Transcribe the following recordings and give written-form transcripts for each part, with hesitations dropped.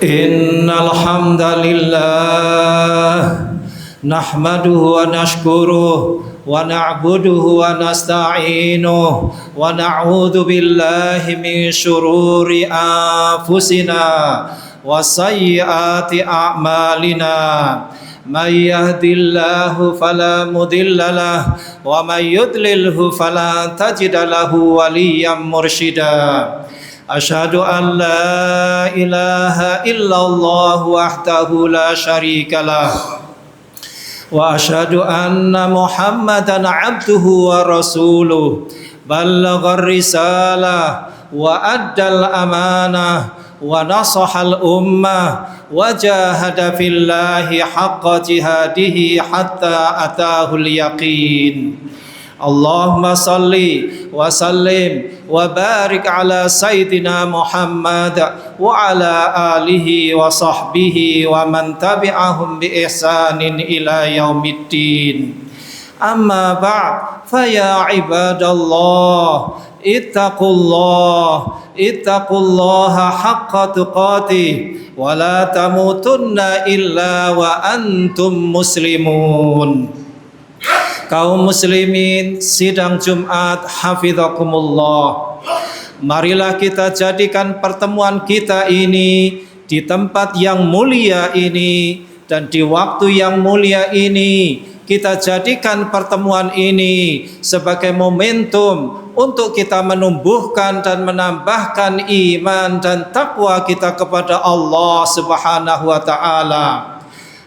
Innal hamdalillah nahmaduhu wa nashkuruhu wa na'buduhu wa nasta'inuhu wa na'udzu billahi min syururi anfusina wa sayyiati a'malina. May yahdihillahu fala mudilla lahu wa may yudlilhu fala tajida lahu waliyyan mursyida. Asyhadu an la ilaha illallah wahdahu la syarikalah wa asyhadu anna Muhammadan abduhu wa rasuluh ballaghar risalah wa addal amanah wa nasahal ummah wa jahada fillahi haqqa jihadihi hatta atahul yaqin. Allahumma salli wa sallim wa barik ala sayyidina Muhammad wa ala alihi wa sahbihi wa man tabi'ahum bi ihsanin ila yaumiddin. Amma ba'd, fa ya ibadallah ittaqullaha haqqa tuqatih wa la tamutunna illa wa antum muslimun. Kaum muslimin sidang Jumat hafizakumullah, marilah kita jadikan pertemuan kita ini di tempat yang mulia ini dan di waktu yang mulia ini. Kita jadikan pertemuan ini sebagai momentum untuk kita menumbuhkan dan menambahkan iman dan takwa kita kepada Allah Subhanahu wa ta'ala.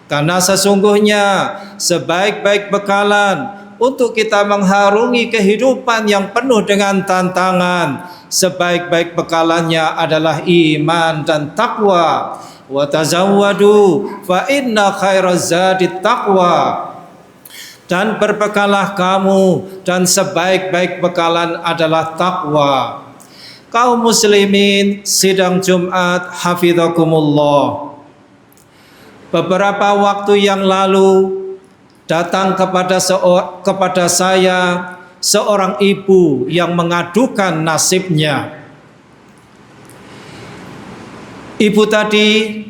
Karena sesungguhnya sebaik-baik bekalan untuk kita mengharungi kehidupan yang penuh dengan tantangan, sebaik-baik bekalannya adalah iman dan takwa. Wa tazawwadu fa inna khairaz zadit taqwa. Dan berbekalah kamu, dan sebaik-baik bekalan adalah takwa. Kaum muslimin sidang Jumat hafizakumullah, beberapa waktu yang lalu datang kepada saya seorang ibu yang mengadukan nasibnya. Ibu tadi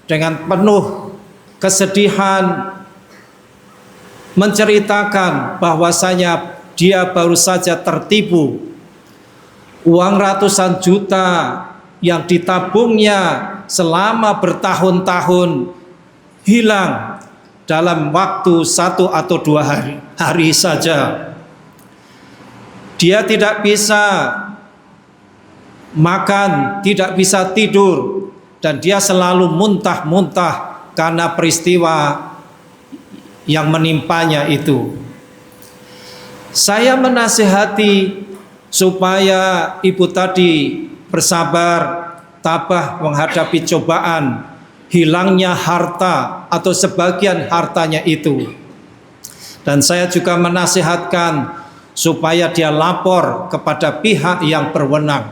dengan penuh kesedihan menceritakan bahwasanya dia baru saja tertipu. Uang ratusan juta yang ditabungnya selama bertahun-tahun hilang dalam waktu 1 atau 2 hari saja. Dia tidak bisa makan, tidak bisa tidur, dan dia selalu muntah-muntah karena peristiwa yang menimpanya itu. Saya menasihati supaya ibu tadi bersabar, tabah menghadapi cobaan hilangnya harta atau sebagian hartanya itu. Dan saya juga menasihatkan supaya dia lapor kepada pihak yang berwenang.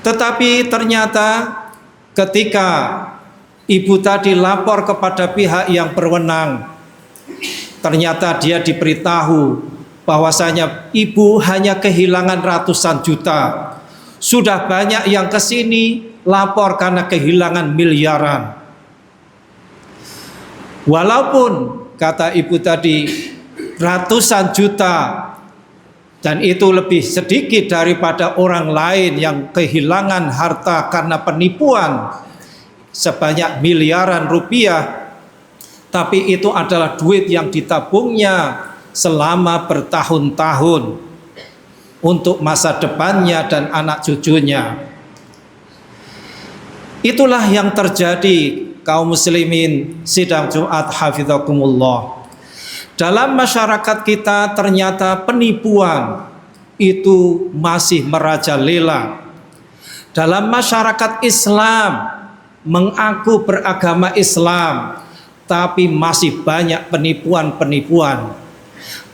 Tetapi ternyata ketika ibu tadi lapor kepada pihak yang berwenang, ternyata dia diberitahu bahwasanya ibu hanya kehilangan ratusan juta. Sudah banyak yang kesini lapor karena kehilangan miliaran. Walaupun kata ibu tadi ratusan juta, dan itu lebih sedikit daripada orang lain yang kehilangan harta karena penipuan sebanyak miliaran rupiah, tapi itu adalah duit yang ditabungnya selama bertahun-tahun untuk masa depannya dan anak cucunya. Itulah yang terjadi kaum muslimin sidang Jumat hafizakumullah. Dalam masyarakat kita ternyata penipuan itu masih merajalela. Dalam masyarakat Islam mengaku beragama Islam, tapi masih banyak penipuan-penipuan.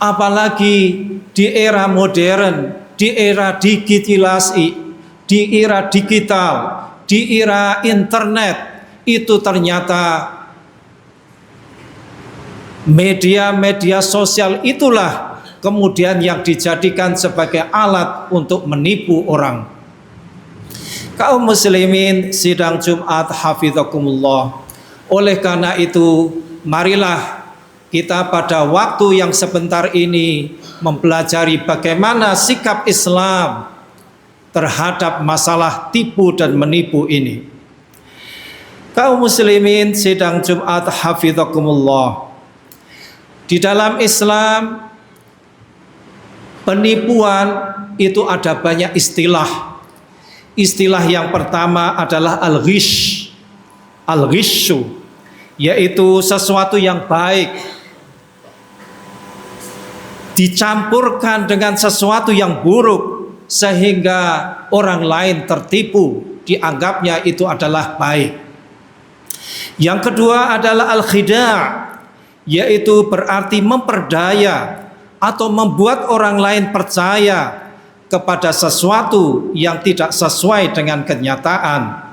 Apalagi di era modern, di era digitalisasi, di era digital, di era internet, itu ternyata media-media sosial itulah kemudian yang dijadikan sebagai alat untuk menipu orang. Kaum muslimin sidang Jumat hafizakumullah. Oleh karena itu, marilah kita pada waktu yang sebentar ini mempelajari bagaimana sikap Islam terhadap masalah tipu dan menipu ini. Kaum muslimin sidang Jumat hafizakumullah. Di dalam Islam, penipuan itu ada banyak istilah. Istilah yang pertama adalah al-ghish. Al-ghishu, yaitu sesuatu yang baik dicampurkan dengan sesuatu yang buruk sehingga orang lain tertipu, dianggapnya itu adalah baik. Yang kedua adalah al-khida', yaitu berarti memperdaya atau membuat orang lain percaya kepada sesuatu yang tidak sesuai dengan kenyataan.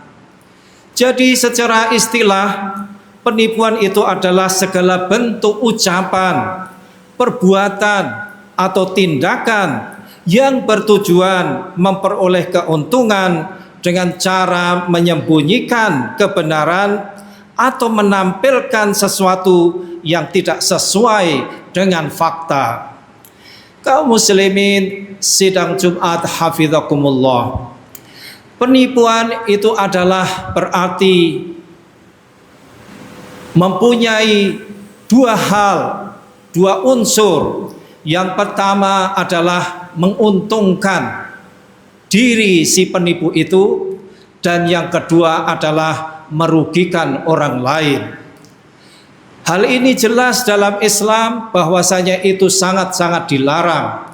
Jadi secara istilah, penipuan itu adalah segala bentuk ucapan, perbuatan, atau tindakan yang bertujuan memperoleh keuntungan dengan cara menyembunyikan kebenaran atau menampilkan sesuatu yang tidak sesuai dengan fakta. Kaum muslimin sidang Jumat hafizakumullah. Penipuan itu adalah berarti mempunyai dua hal, dua unsur. Yang pertama adalah menguntungkan diri si penipu itu, dan yang kedua adalah merugikan orang lain. Hal ini jelas dalam Islam bahwasanya itu sangat-sangat dilarang.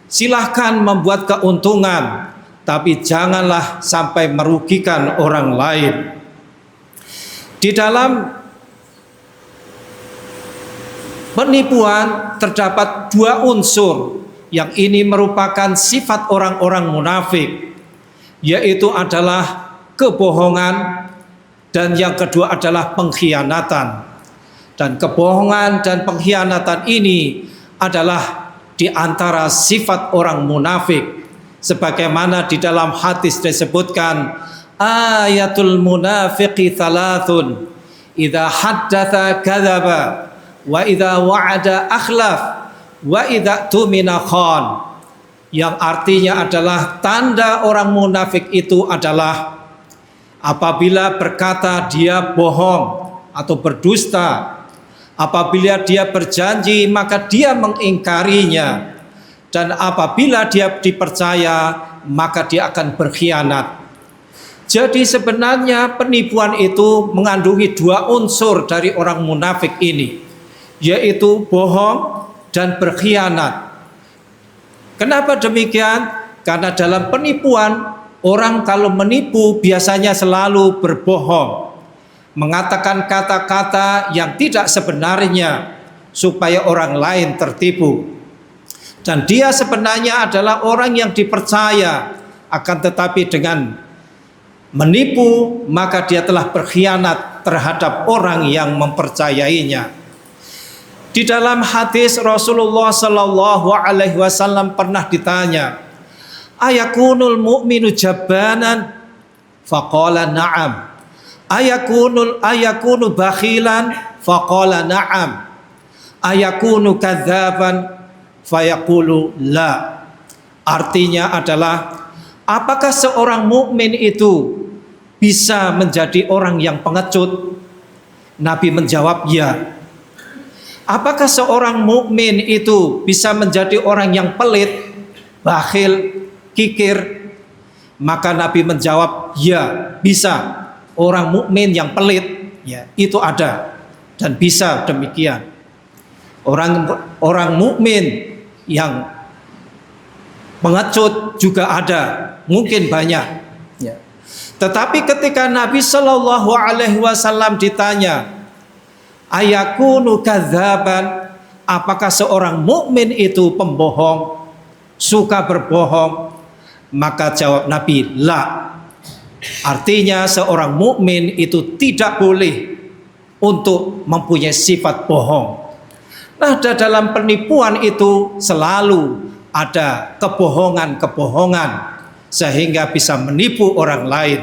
Silahkan membuat keuntungan, tapi janganlah sampai merugikan orang lain. Di dalam penipuan terdapat dua unsur yang ini merupakan sifat orang-orang munafik, yaitu adalah kebohongan dan yang kedua adalah pengkhianatan. Dan kebohongan dan pengkhianatan ini adalah di antara sifat orang munafik. Sebagaimana di dalam hadis disebutkan, ayatul munafiqi thalathun, idza haddatsa kadzaba, wa idza wa'ada akhlaf, wa idza tumina khan. Yang artinya adalah tanda orang munafik itu adalah apabila berkata dia bohong atau berdusta, apabila dia berjanji maka dia mengingkarinya, dan apabila dia dipercaya maka dia akan berkhianat. Jadi sebenarnya penipuan itu mengandungi dua unsur dari orang munafik ini, yaitu bohong dan berkhianat. Kenapa demikian? Karena dalam penipuan, orang kalau menipu biasanya selalu berbohong, mengatakan kata-kata yang tidak sebenarnya supaya orang lain tertipu. Dan dia sebenarnya adalah orang yang dipercaya, akan tetapi dengan menipu maka dia telah berkhianat terhadap orang yang mempercayainya. Di dalam hadis Rasulullah Sallallahu Alaihi Wasallam pernah ditanya, ayakunul mu'minu jabbanan? Faqala na'am. Ayakunu bakhilan? Faqala na'am. Ayakunu kadzaban? Fayaqulu la. Artinya adalah, apakah seorang mukmin itu bisa menjadi orang yang pengecut? Nabi menjawab ya. Apakah seorang mukmin itu bisa menjadi orang yang pelit, bakhil, kikir? Maka Nabi menjawab ya, bisa. Orang mukmin yang pelit, ya, itu ada dan bisa demikian. Orang mukmin yang pengecut juga ada, mungkin banyak. Ya. Tetapi ketika Nabi Shallallahu Alaihi Wasallam ditanya, ayakunu kadzaban, apakah seorang mukmin itu pembohong, suka berbohong? Maka jawab Nabi, la. Artinya seorang mukmin itu tidak boleh untuk mempunyai sifat bohong. Nah, dalam penipuan itu selalu ada kebohongan-kebohongan sehingga bisa menipu orang lain.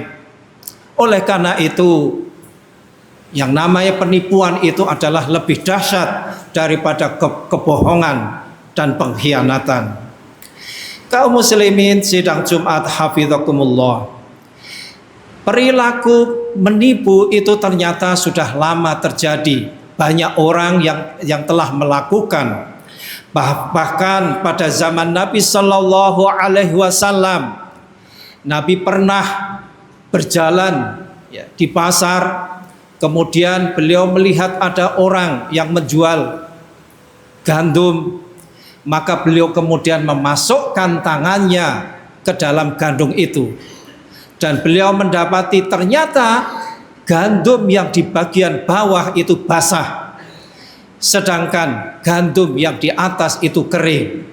Oleh karena itu, yang namanya penipuan itu adalah lebih dahsyat daripada kebohongan dan pengkhianatan. Kaum muslimin sidang Jumat hafizakumullah, perilaku menipu itu ternyata sudah lama terjadi. Banyak orang yang telah melakukan. Bahkan pada zaman Nabi Shallallahu Alaihi Wasallam, Nabi pernah berjalan di pasar, kemudian beliau melihat ada orang yang menjual gandum, maka beliau kemudian memasukkan tangannya ke dalam gandum itu, dan beliau mendapati ternyata gandum yang di bagian bawah itu basah, sedangkan gandum yang di atas itu kering.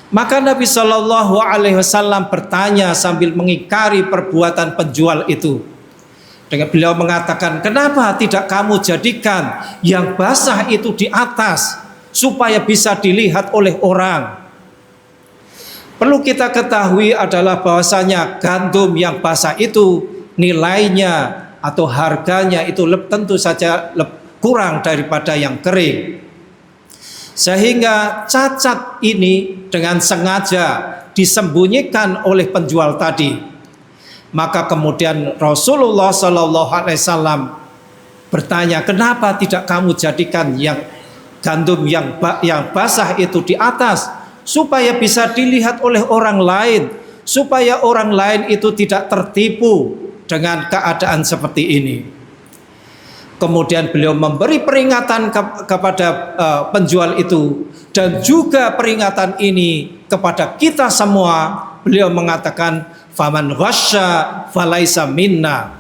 Maka Nabi Shallallahu Alaihi Wasallam bertanya sambil mengingkari perbuatan penjual itu. Dengan beliau mengatakan, kenapa tidak kamu jadikan yang basah itu di atas supaya bisa dilihat oleh orang? Perlu kita ketahui adalah bahwasanya gandum yang basah itu nilainya atau harganya itu tentu saja kurang daripada yang kering. Sehingga cacat ini dengan sengaja disembunyikan oleh penjual tadi. Maka kemudian Rasulullah Shallallahu Alaihi Wasallam bertanya, kenapa tidak kamu jadikan yang gandum yang basah itu di atas supaya bisa dilihat oleh orang lain, supaya orang lain itu tidak tertipu dengan keadaan seperti ini. Kemudian beliau memberi peringatan kepada penjual itu, dan juga peringatan ini kepada kita semua. Beliau mengatakan, faman ghasya falaisa minna.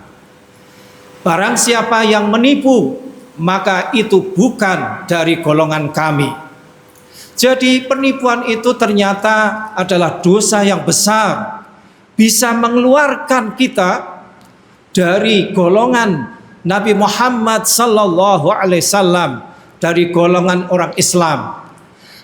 Barang siapa yang menipu, maka itu bukan dari golongan kami. Jadi penipuan itu ternyata adalah dosa yang besar, bisa mengeluarkan kita dari golongan Nabi Muhammad Sallallahu Alaihi Wasallam, dari golongan orang Islam.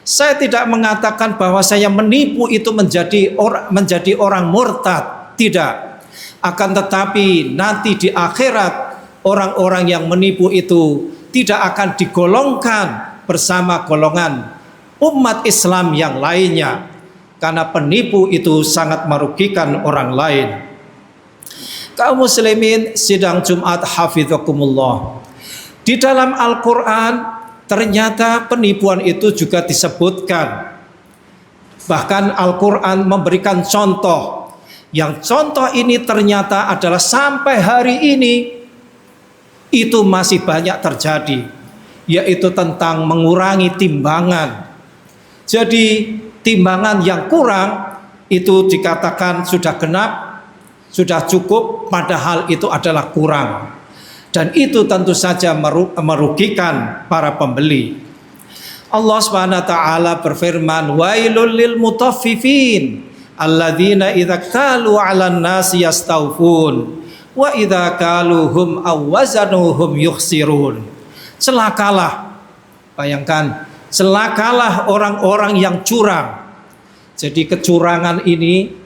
Saya tidak mengatakan bahwa saya menipu itu menjadi orang murtad, tidak. Akan tetapi nanti di akhirat orang-orang yang menipu itu tidak akan digolongkan bersama golongan umat Islam yang lainnya, karena penipu itu sangat merugikan orang lain. Kaum muslimin sidang Jumat hafizakumullah, di dalam Al-Quran ternyata penipuan itu juga disebutkan. Bahkan Al-Quran memberikan contoh, yang contoh ini ternyata adalah sampai hari ini itu masih banyak terjadi, yaitu tentang mengurangi timbangan. Jadi timbangan yang kurang itu dikatakan sudah genap, sudah cukup, padahal itu adalah kurang. Dan itu tentu saja merugikan para pembeli. Allah Subhanahu wa taala berfirman, wailul lil mutaffifin alladzina idza qalu 'alan nasi yastawfun wa idza qaluhum aw wazanuhum yukhsirun. Celakalah, bayangkan, celakalah orang-orang yang curang. Jadi kecurangan ini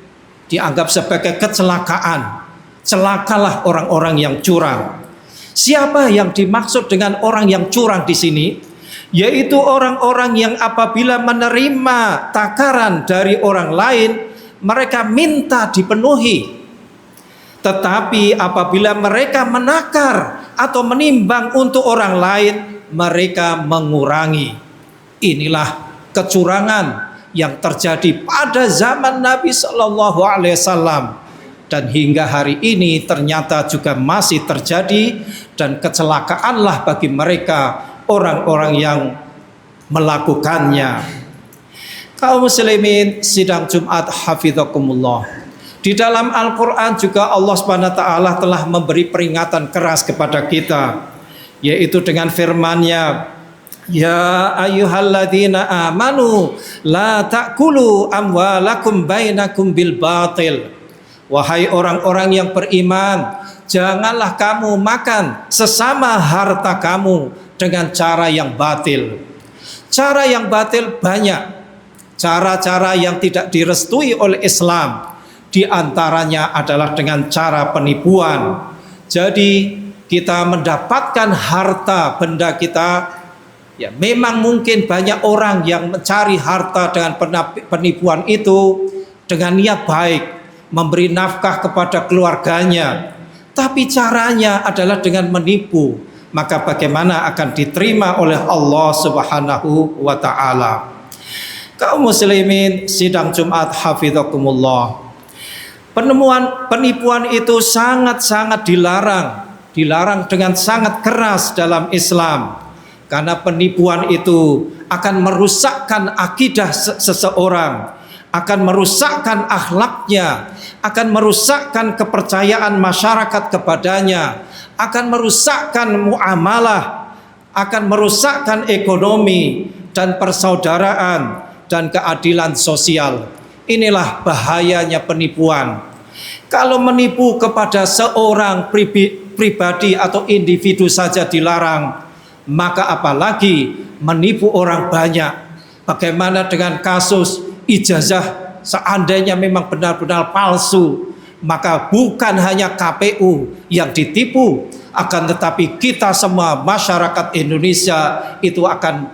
dianggap sebagai kecelakaan. Celakalah orang-orang yang curang. Siapa yang dimaksud dengan orang yang curang di sini? Yaitu orang-orang yang apabila menerima takaran dari orang lain, mereka minta dipenuhi. Tetapi apabila mereka menakar atau menimbang untuk orang lain, mereka mengurangi. Inilah kecurangan yang terjadi pada zaman Nabi Shallallahu Alaihi Wasallam, dan hingga hari ini ternyata juga masih terjadi, dan kecelakaanlah bagi mereka orang-orang yang melakukannya. Kaum muslimin sidang Jumat hafizakumullah, di dalam Al-Quran juga Allah Subhanahu wa taala telah memberi peringatan keras kepada kita, yaitu dengan firman-Nya, ya ayyuhalladzina amanu la ta'kulu amwalakum bainakum bil batil. Wahai orang-orang yang beriman, janganlah kamu makan sesama harta kamu dengan cara yang batil. Cara yang batil banyak. Cara-cara yang tidak direstui oleh Islam, di antaranya adalah dengan cara penipuan. Jadi kita mendapatkan harta benda kita, ya memang mungkin banyak orang yang mencari harta dengan penipuan itu dengan niat baik, memberi nafkah kepada keluarganya, tapi caranya adalah dengan menipu. Maka bagaimana akan diterima oleh Allah Subhanahu wa ta'ala? Kaum muslimin sidang Jumat hafizakumullah, penipuan itu sangat-sangat dilarang dengan sangat keras dalam Islam, karena penipuan itu akan merusakkan akidah seseorang, akan merusakkan akhlaknya, akan merusakkan kepercayaan masyarakat kepadanya, akan merusakkan muamalah, akan merusakkan ekonomi dan persaudaraan dan keadilan sosial. Inilah bahayanya penipuan. Kalau menipu kepada seorang pribadi atau individu saja dilarang, maka apalagi menipu orang banyak. Bagaimana dengan kasus ijazah seandainya memang benar-benar palsu, maka bukan hanya KPU yang ditipu, akan tetapi kita semua masyarakat Indonesia itu akan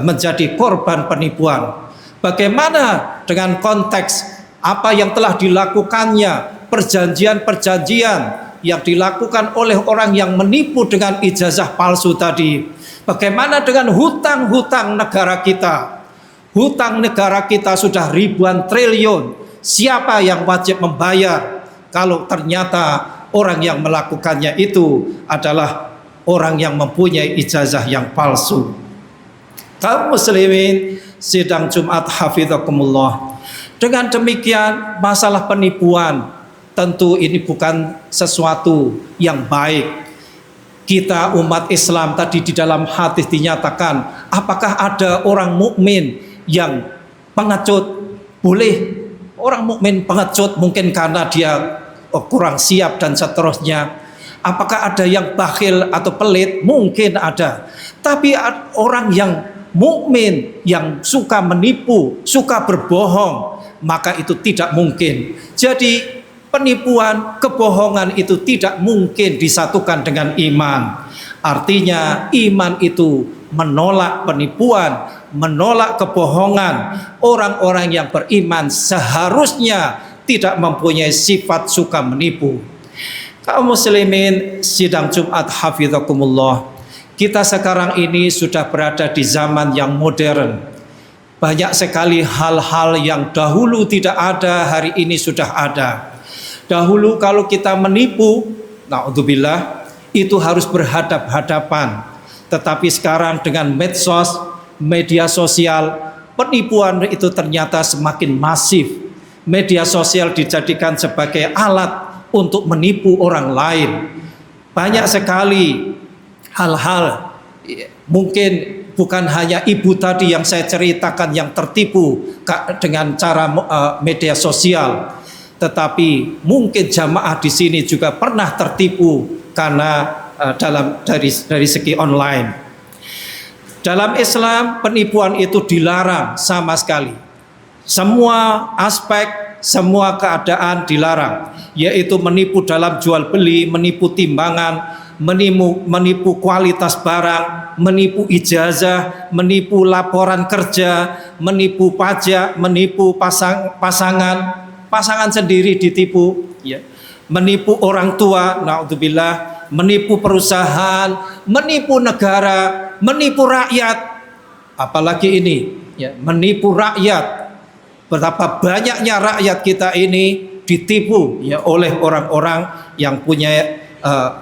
menjadi korban penipuan. Bagaimana dengan konteks apa yang telah dilakukannya, perjanjian-perjanjian yang dilakukan oleh orang yang menipu dengan ijazah palsu tadi? Bagaimana dengan hutang-hutang negara kita? Hutang negara kita sudah ribuan triliun. Siapa yang wajib membayar kalau ternyata orang yang melakukannya itu adalah orang yang mempunyai ijazah yang palsu? Kaum muslimin sidang Jumat hafizakumullah, dengan demikian masalah penipuan tentu ini bukan sesuatu yang baik. Kita umat Islam tadi di dalam hadis dinyatakan, apakah ada orang mukmin yang pengecut? Boleh orang mukmin pengecut mungkin karena dia kurang siap dan seterusnya. Apakah ada yang bakhil atau pelit? Mungkin ada. Tapi orang yang mukmin yang suka menipu, suka berbohong, maka itu tidak mungkin. Jadi penipuan, kebohongan itu tidak mungkin disatukan dengan iman. Artinya iman itu menolak penipuan, menolak kebohongan. Orang-orang yang beriman seharusnya tidak mempunyai sifat suka menipu. Kaum muslimin sidang Jumat hafizakumullah, kita sekarang ini sudah berada di zaman yang modern. Banyak sekali hal-hal yang dahulu tidak ada, hari ini sudah ada. Dahulu kalau kita menipu, naudzubillah, itu harus berhadap-hadapan. Tetapi sekarang dengan medsos, media sosial, penipuan itu ternyata semakin masif. Media sosial dijadikan sebagai alat untuk menipu orang lain. Banyak sekali hal-hal, mungkin bukan hanya ibu tadi yang saya ceritakan yang tertipu dengan cara media sosial, tetapi mungkin jamaah di sini juga pernah tertipu karena dari segi online. Dalam Islam penipuan itu dilarang sama sekali. Semua aspek, semua keadaan dilarang, yaitu menipu dalam jual beli, menipu timbangan, menipu kualitas barang, menipu ijazah, menipu laporan kerja, menipu pajak, menipu pasangan sendiri ditipu, ya. Menipu orang tua, naudzubillah, menipu perusahaan, menipu negara, menipu rakyat. Apalagi ini, ya, menipu rakyat. Betapa banyaknya rakyat kita ini ditipu, ya, oleh orang-orang yang punya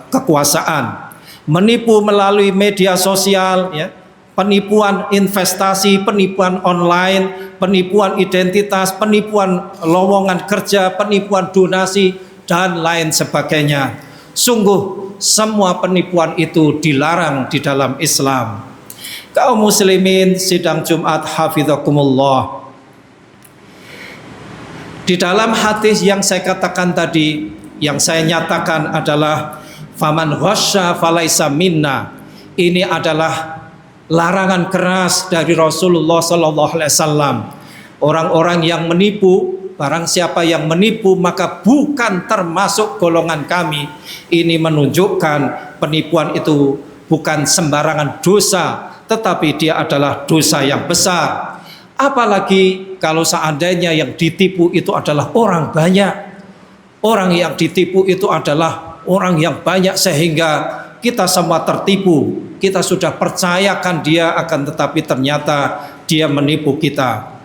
kekuasaan. Menipu melalui media sosial, ya, penipuan investasi, penipuan online, penipuan identitas, penipuan lowongan kerja, penipuan donasi dan lain sebagainya. Sungguh semua penipuan itu dilarang di dalam Islam. Kaum muslimin sidang Jumat hafizakumullah, di dalam hadis yang saya katakan tadi, yang saya nyatakan adalah faman ghasya falaisa minna. Ini adalah larangan keras dari Rasulullah Sallallahu Alaihi Wasallam. Orang-orang yang menipu, barang siapa yang menipu maka bukan termasuk golongan kami. Ini menunjukkan penipuan itu bukan sembarangan dosa, tetapi dia adalah dosa yang besar. Apalagi kalau seandainya yang ditipu itu adalah orang banyak. Orang yang ditipu itu adalah orang yang banyak sehingga kita semua tertipu. Kita sudah percayakan dia, akan tetapi ternyata dia menipu kita.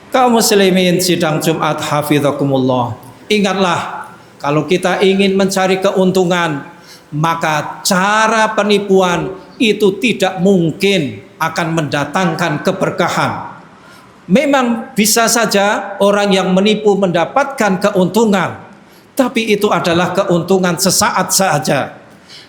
Kaum muslimin sidang Jumat hafizakumullah, ingatlah, kalau kita ingin mencari keuntungan, maka cara penipuan itu tidak mungkin akan mendatangkan keberkahan. Memang bisa saja orang yang menipu mendapatkan keuntungan, tapi itu adalah keuntungan sesaat saja.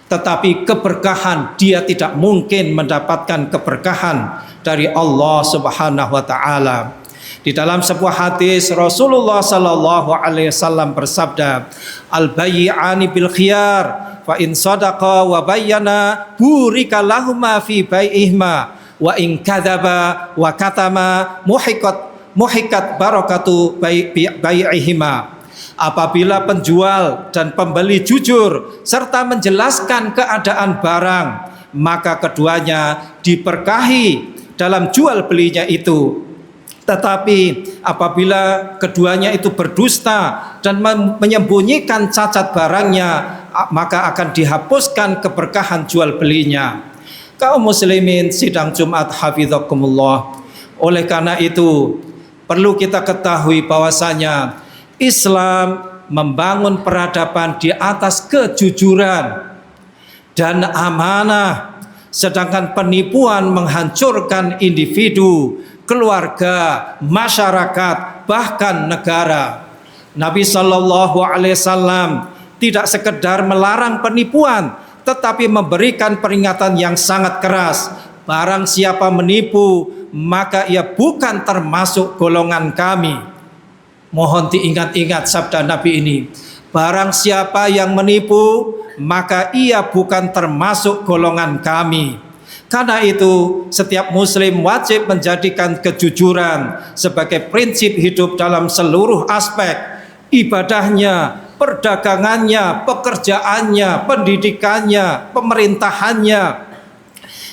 Tetapi keberkahan, dia tidak mungkin mendapatkan keberkahan dari Allah Subhanahu wa taala. Di dalam sebuah hadis Rasulullah Sallallahu Alaihi Wasallam bersabda, al-bay'ani bil khiyar, fa in sadaqa wa bayyana burika lahuma fi bai'ihima, wa in kadzaba wa katama muhikat barakatu bai'ihima. Apabila penjual dan pembeli jujur serta menjelaskan keadaan barang, maka keduanya diberkahi dalam jual belinya itu. Tetapi apabila keduanya itu berdusta dan menyembunyikan cacat barangnya, maka akan dihapuskan keberkahan jual belinya. Kaum muslimin sidang Jumat hafizakumullah, oleh karena itu perlu kita ketahui bahwasanya Islam membangun peradaban di atas kejujuran dan amanah, sedangkan penipuan menghancurkan individu, keluarga, masyarakat, bahkan negara. Nabi Shallallahu Alaihi Wasallam tidak sekedar melarang penipuan, tetapi memberikan peringatan yang sangat keras. Barang siapa menipu, maka ia bukan termasuk golongan kami. Mohon diingat-ingat sabda Nabi ini. Barang siapa yang menipu, maka ia bukan termasuk golongan kami. Karena itu setiap muslim wajib menjadikan kejujuran sebagai prinsip hidup dalam seluruh aspek ibadahnya, perdagangannya, pekerjaannya, pendidikannya, pemerintahannya,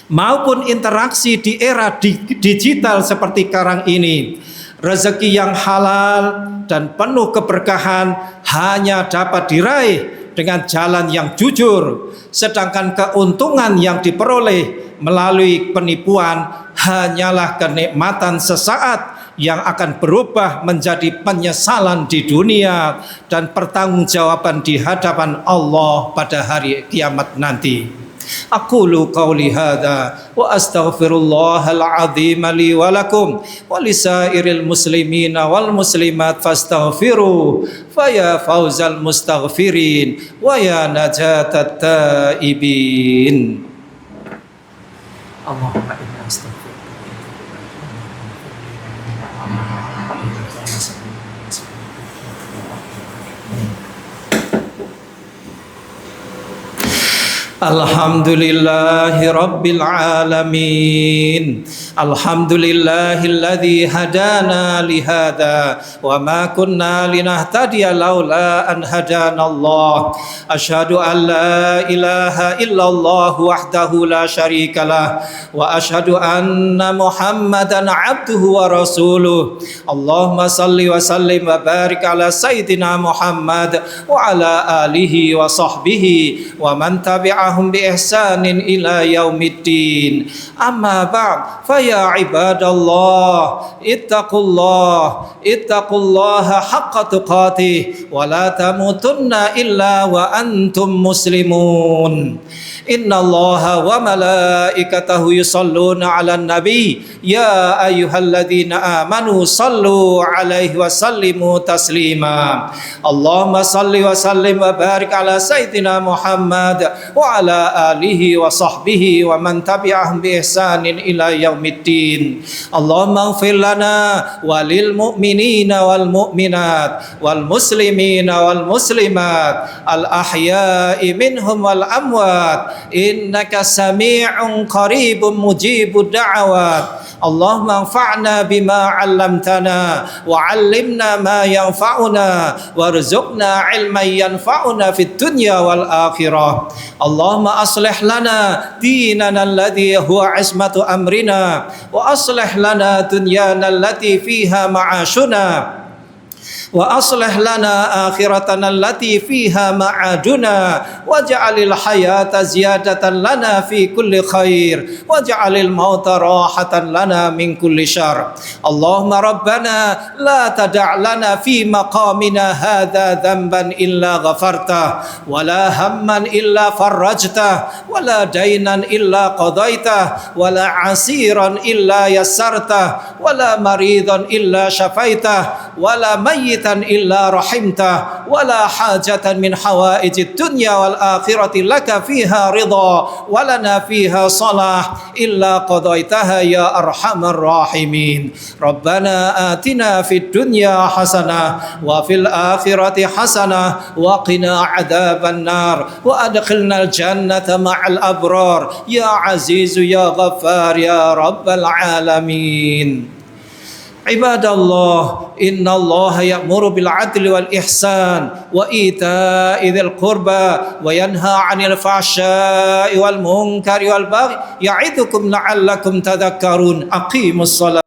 maupun interaksi di era digital seperti sekarang ini. Rezeki yang halal dan penuh keberkahan hanya dapat diraih dengan jalan yang jujur, sedangkan keuntungan yang diperoleh melalui penipuan hanyalah kenikmatan sesaat yang akan berubah menjadi penyesalan di dunia dan pertanggungjawaban di hadapan Allah pada hari kiamat nanti. Aqulu qawli hadza wa astaghfirullahal azim li wa lakum wa lisairil muslimina wal muslimat fastaghfiru fa ya fauzal mustaghfirin wa ya najatat taibin. Allahumma inna astaghfiruka. Alhamdulillahi Rabbil Alamin. Alhamdulillahilladzi hadana lihada wa ma kunna linahtadiya laula an hadana Allah. Asyhadu an la ilaha illallah wahdahu la syarikalah wa asyhadu anna Muhammadan abduhu wa rasuluh. Allahumma salli wa sallim wa barik ala sayyidina Muhammad wa ala alihi wa sahbihi wa man tabi'ahum bi ihsanin ila yaumiddin. Amma ba'd, fa ya ibadallah ittaqullaha haqqa tuqatih wa la tamutunna illa wa antum muslimun. Innallaha wa malaikatahu yusalluna 'alan nabi ya ayyuhalladzina amanu sallu 'alaihi wa sallimu taslima. Allahumma salli wa sallim wa barik ala sayyidina Muhammad wa ala alihi wa sahbihi wa man tabi'ahum bi ihsanin ila yaumid yaumiddin. Allahumma ighfir lana walil mu'minina wal mu'minat wal muslimina wal muslimat al ahya'i minhum wal amwat innaka sami'un qaribun mujibud da'awat. Allahumma anfa'na bima 'allamtana wa 'allimna ma yanfa'una warzuqna 'ilman yanfa'una fid dunya wal akhirah. Allahumma aslih lana dinana alladhi huwa 'ismatu amrina wa aslih lana dunyana allati fiha ma'ashuna wa aslih lana akhiratana allati fiha ma'aduna waj'alil hayata ziyadatan lana fi kulli khair waj'alil mauta rahatan lana min kulli syarr. Allahumma rabbana la tada' lana fi maqamina hadha dhanban illa ghafartah wa la hamman illa farajtah wa la daynan illa qadaitah wa la asiran illa yassartah wa la maridan illa syafaitah wa la mayyitan illa rahimtah wa la hajatan min hawaijid dunya wal akhirati laka fiha ridha wa lana fiha salah illa qadaitaha ya arhamar rahimin. Rabbana atina fid dunya hasanah wa fil akhirati hasanah wa qina adzaban nar wa adkhilnal jannata ma'al abrar ya azizu ya ghaffar ya rabbal alamin. Ibadallah, innallaha ya'muru bil 'adli wal ihsan wa ita'i dzil qurba wa yanha 'anil fahsya'i wal munkari wal baghi ya'idukum la'allakum tadhakkarun. Aqimus shalah.